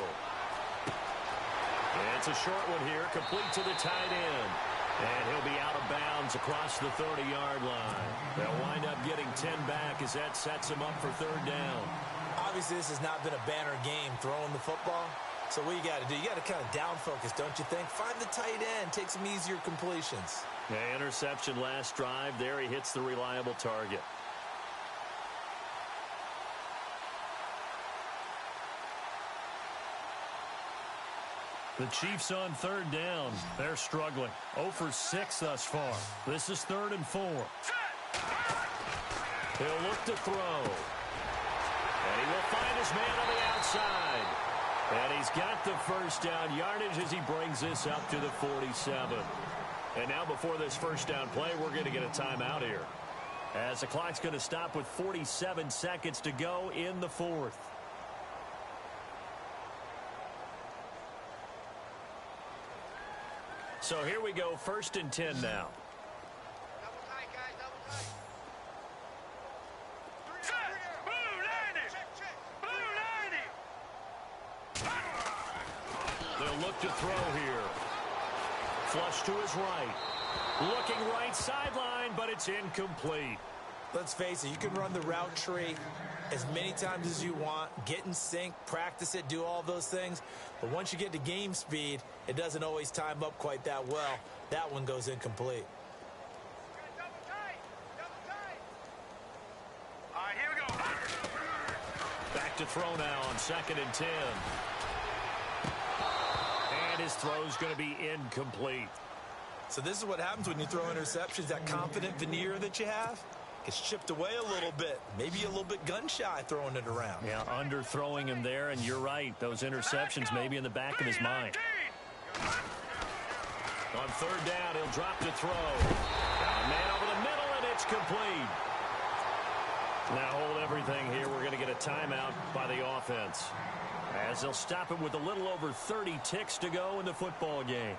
And it's a short one here, complete to the tight end. And he'll be out of bounds downs across the 30-yard line. They'll wind up getting 10 back as that sets them up for third down. Obviously, this has not been a banner game throwing the football. So what you got to do, you got to kind of down focus, don't you think? Find the tight end, take some easier completions. Yeah, interception last drive. There he hits the reliable target. The Chiefs on third down. They're struggling. 0 for 6 thus far. This is 3rd and 4. He'll look to throw. And he will find his man on the outside. And he's got the first down yardage as he brings this up to the 47. And now before this first down play, we're going to get a timeout here, as the clock's going to stop with 47 seconds to go in the 4th. So here we go, 1st and 10 now. Double tight, guys, double tight. They'll look to throw here. Flush to his right. Looking right sideline, but it's incomplete. Let's face it, you can run the route tree as many times as you want, get in sync, practice it, do all those things. But once you get to game speed, it doesn't always time up quite that well. That one goes incomplete. Double tight, double tight. All right, here we go. Back to throw now on 2nd and 10. And his throw's going to be incomplete. So this is what happens when you throw interceptions. That confident veneer that you have gets chipped away a little bit. Maybe a little bit gun-shy throwing it around. Yeah, underthrowing him there, and you're right. Those interceptions may be in the back of his mind. On 3rd down, he'll drop to throw. Got a man over the middle, and it's complete. Now hold everything here. We're going to get a timeout by the offense, as they'll stop it with a little over 30 ticks to go in the football game.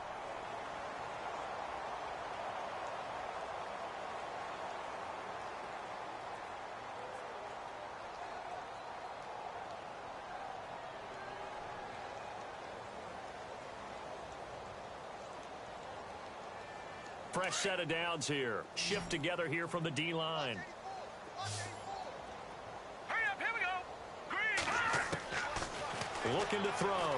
Fresh set of downs here. Shift together here from the D-line. Hurry up, here we go. Green. Looking to throw.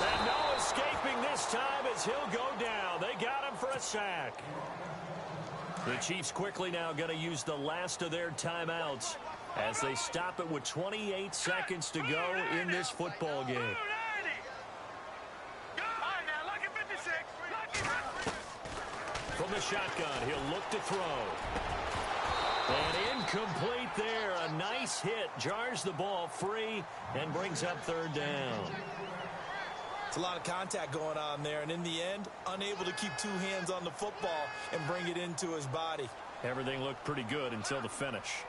And no escaping this time as he'll go down. They got him for a sack. The Chiefs quickly now going to use the last of their timeouts as they stop it with 28 seconds to go in this football game. From the shotgun, he'll look to throw. And incomplete there. A nice hit. Jars the ball free and brings up 3rd down. It's a lot of contact going on there, and in the end, unable to keep 2 hands on the football and bring it into his body. Everything looked pretty good until the finish.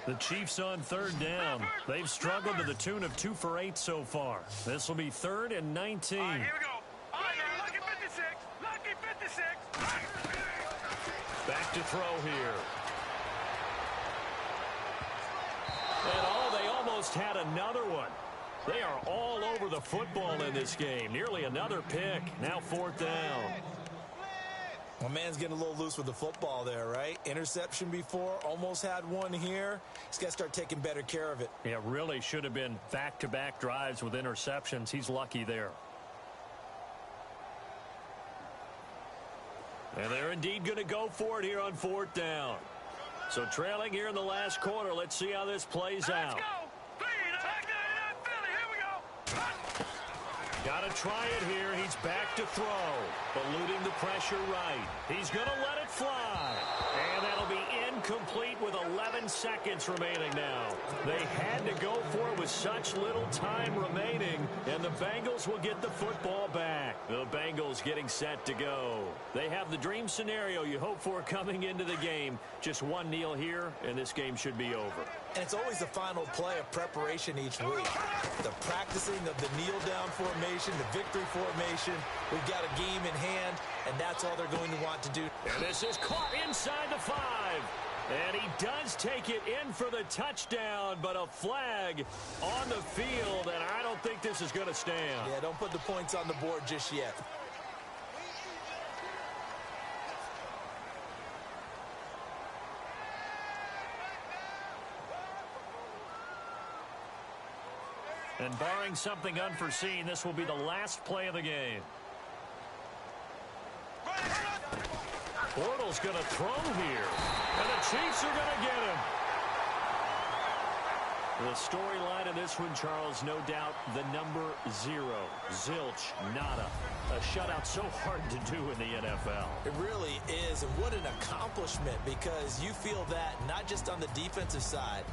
The Chiefs on 3rd down. They've struggled to the tune of 2 for 8 so far. This will be 3rd and 19. All right, here we go. All right, now, lucky 56. Lucky 56. Back to throw here. And they almost had another one. They are all over the football in this game. Nearly another pick. Now 4th down. My man's getting a little loose with the football there, right? Interception before, almost had one here. He's got to start taking better care of it. Yeah, really should have been back-to-back drives with interceptions. He's lucky there. And they're indeed going to go for it here on 4th down. So trailing here in the last quarter. Let's see how this plays out. Let's go. Philly, here we go. Got to try it here. He's back to throw. Eluding the pressure right. He's going to let it fly. And that'll be incomplete with 11 seconds remaining now. They had to go for it with such little time remaining. And the Bengals will get the football back. The Bengals getting set to go. They have the dream scenario you hope for coming into the game. Just one kneel here, and this game should be over. And it's always the final play of preparation each week. The practicing of the kneel-down formation, the victory formation. We've got a game in hand, and that's all they're going to want to do. And this is caught inside the 5. And he does take it in for the touchdown, but a flag on the field, and I don't think this is going to stand. Yeah, don't put the points on the board just yet. And barring something unforeseen, this will be the last play of the game. Bortles going to throw here, and the Chiefs are going to get him. The storyline of this one, Charles, no doubt the number 0. Zilch, nada. A shutout so hard to do in the NFL. It really is, and what an accomplishment, because you feel that not just on the defensive side,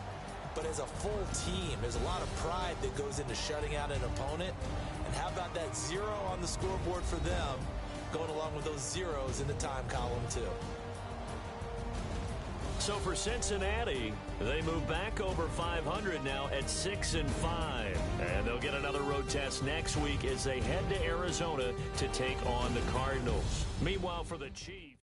but as a full team. There's a lot of pride that goes into shutting out an opponent. And how about that 0 on the scoreboard for them, going along with those zeros in the time column, too. So for Cincinnati, they move back over 500 now at 6-5. And they'll get another road test next week as they head to Arizona to take on the Cardinals. Meanwhile, for the Chiefs.